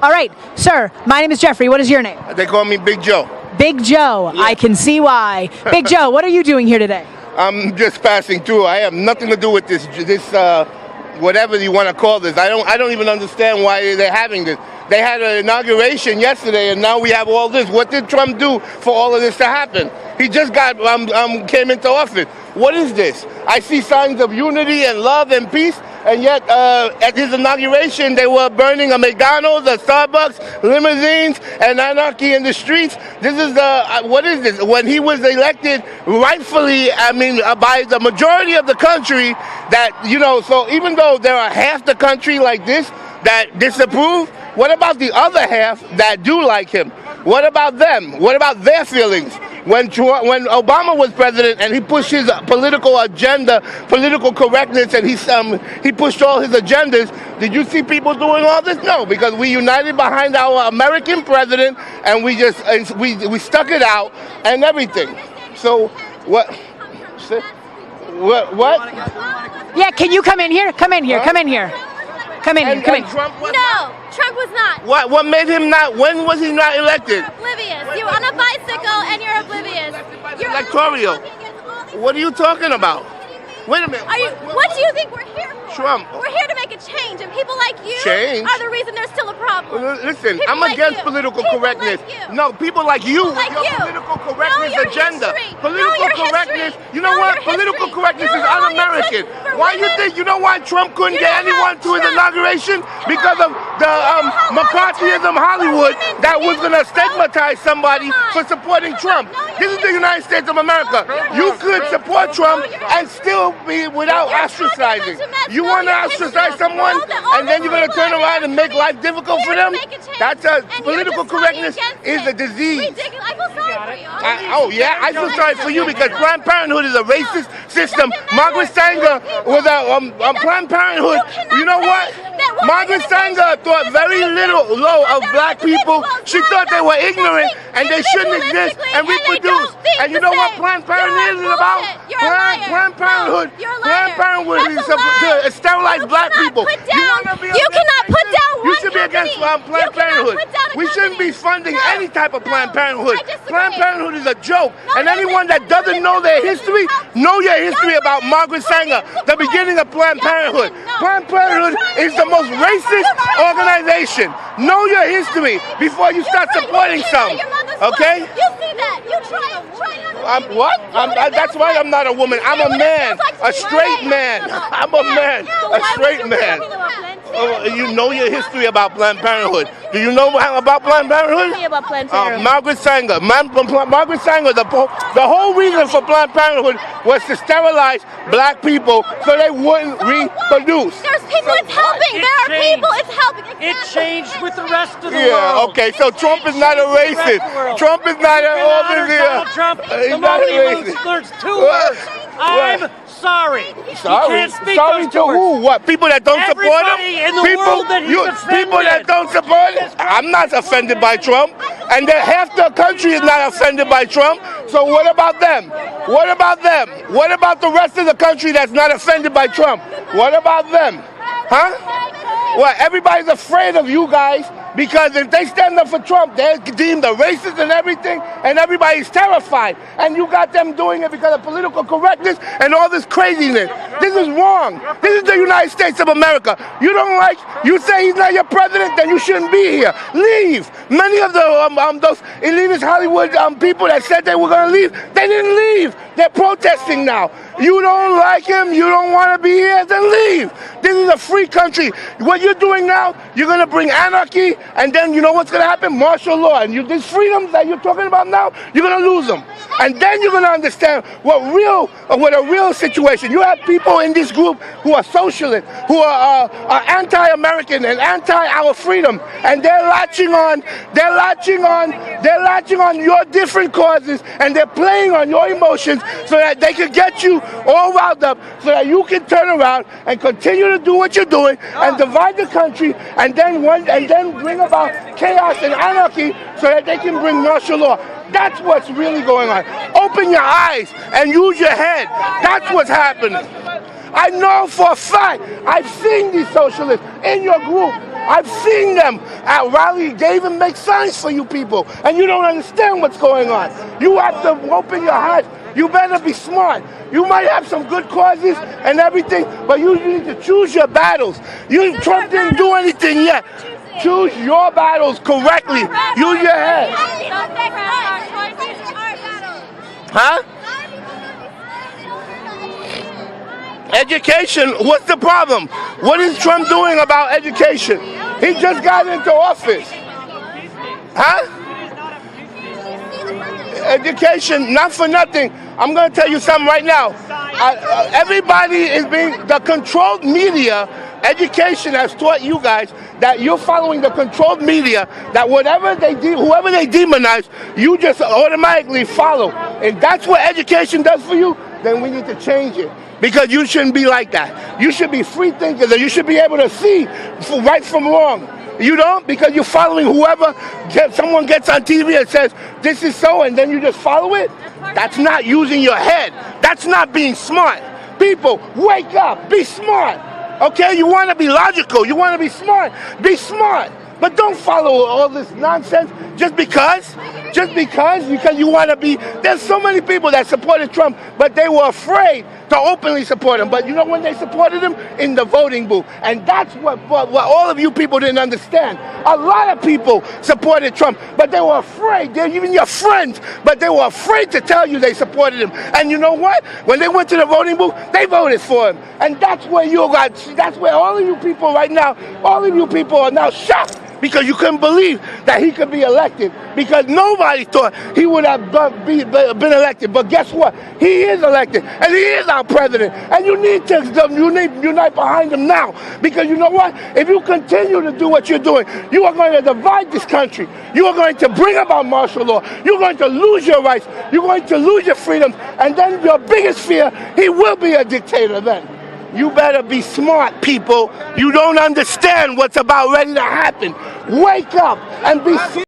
All right, sir, my name is Jeffrey. What is your name? They call me Big Joe. Big Joe. Yeah. I can see why. Big Joe, what are you doing here today? I'm just passing through. I have nothing to do with this whatever you want to call this. I don't even understand why they're having this. They had an inauguration yesterday, and now we have all this. What did Trump do for all of this to happen? He just came into office. What is this? I see signs of unity and love and peace, and yet at his inauguration they were burning a McDonald's, a Starbucks, limousines, and anarchy in the streets. This is what is this? When he was elected rightfully, by the majority of the country, so even though there are half the country like this that disapprove, what about the other half that do like him? What about them? What about their feelings? When Obama was president and he pushed his political agenda, political correctness, and he pushed all his agendas, did you see people doing all this? No, because we united behind our American president and we stuck it out and everything. So what? What? Yeah, can you come in here? Come in here. Huh? Come in here. Come in. Trump was not? Trump was not. What made him not? When was he not elected? You're oblivious. You're on a bicycle and you're oblivious. You're electoral. What are you talking about? Wait a minute. What do you think we're here for? Trump. We're here to make a change, and people like you are the reason there's still a problem. Listen, I'm against political correctness. No, people like you with your political correctness agenda. Political correctness. You know what? Political correctness is un-American. Why you think? You know why Trump couldn't get anyone to his inauguration? Because of the McCarthyism Hollywood that was going to stigmatize somebody for supporting Trump. This is the United States of America. You could support Trump and still be without ostracizing. You want to ostracize someone and then you're going to turn around and make life difficult for them? That's political correctness is a disease. I feel sorry for you. I feel sorry for you because Planned Parenthood is a racist system. Margaret Sanger was a Planned Parenthood. You know what? Margaret Sanger thought very low of black people. She thought they were ignorant and they shouldn't exist and reproduce. And you know what Planned Parenthood is about? Planned Parenthood is to sterilize black people. You cannot put down one. You should be against Planned Parenthood. We shouldn't be funding any type of Planned Parenthood. Planned Parenthood is a joke. And anyone that doesn't know their history, know your history about Margaret Sanger, the beginning of Planned Parenthood. Planned Parenthood is the most racist organization. Know your history before you start supporting some. Okay? You see that. You try what? That's why I'm not a woman. I'm a man. A straight man. I'm a man. A straight man. You know your history about Planned Parenthood. Do you know about Planned Parenthood? Tell me about Planned Parenthood. Margaret Sanger. Margaret Sanger, the whole reason for Planned Parenthood was to sterilize black people so they wouldn't reproduce. There's people it's helping. There are people it's helping. It changed with the rest of the world. Yeah, okay, so Trump is not a racist. Trump is not all this here. Donald Trump, the moment he learns two words. I'm sorry. Sorry? You can't speak sorry those to words. who? What? People that don't support him? Everybody in the world that he's offended. People that don't support him? I'm not offended by Trump. And half the country is not offended by Trump. So what about them? What about them? What about the rest of the country that's not offended by Trump? What about them? Huh? What? Everybody's afraid of you guys because if they stand up for Trump, they're deemed a racist and everything, and everybody's terrified. And you got them doing it because of political correctness and all this craziness. This is wrong. This is the United States of America. You say he's not your president, then you shouldn't be here. Leave. Many of those elitist Hollywood people that said they were going to leave, they didn't leave. They're protesting now. You don't like him, you don't want to be here, then leave. This is a free country. What you're doing now, you're going to bring anarchy, and then you know what's going to happen? Martial law. And these freedoms that you're talking about now, you're going to lose them. And then you're going to understand what a real situation. You have people in this group who are socialists, who are anti-American and anti-our freedom, and they're latching on your different causes, and they're playing on your emotions so that they can get you all riled up, so that you can turn around and continue to do what you're doing and divide the country, and then bring about chaos and anarchy so that they can bring martial law. That's what's really going on. Open your eyes and use your head. That's what's happening. I know for a fact, I've seen these socialists in your group. I've seen them at rallies. They even make signs for you people, and you don't understand what's going on. You have to open your heart. You better be smart. You might have some good causes and everything, but you need to choose your battles. Trump didn't do anything yet. Choose your battles correctly. Use your head. Huh? Education, what's the problem? What is Trump doing about education? He just got into office. Huh? Education, not for nothing. I'm going to tell you something right now. Everybody is the controlled media. Education has taught you guys that you're following the controlled media, that whoever they demonize, you just automatically follow. And that's what education does for you, then we need to change it. Because you shouldn't be like that. You should be free thinkers, and you should be able to see right from wrong. You don't, because you're following whoever. Someone gets on TV and says, this is so, and then you just follow it. That's not using your head. That's not being smart. People, wake up. Be smart. Okay? You want to be logical. You want to be smart. Be smart. But don't follow all this nonsense just because you want to be. There's so many people that supported Trump, but they were afraid to openly support him. But you know when they supported him? In the voting booth. And that's what all of you people didn't understand. A lot of people supported Trump, but they were afraid. They're even your friends, but they were afraid to tell you they supported him. And you know what? When they went to the voting booth, they voted for him. And that's where all of you people right now, all of you people are now shocked. Because you couldn't believe that he could be elected. Because nobody thought he would have been elected. But guess what? He is elected. And he is our president. And you need to unite behind him now. Because you know what? If you continue to do what you're doing, you are going to divide this country. You are going to bring about martial law. You're going to lose your rights. You're going to lose your freedoms. And then your biggest fear, he will be a dictator then. You better be smart, people. You don't understand what's about ready to happen. Wake up and be smart.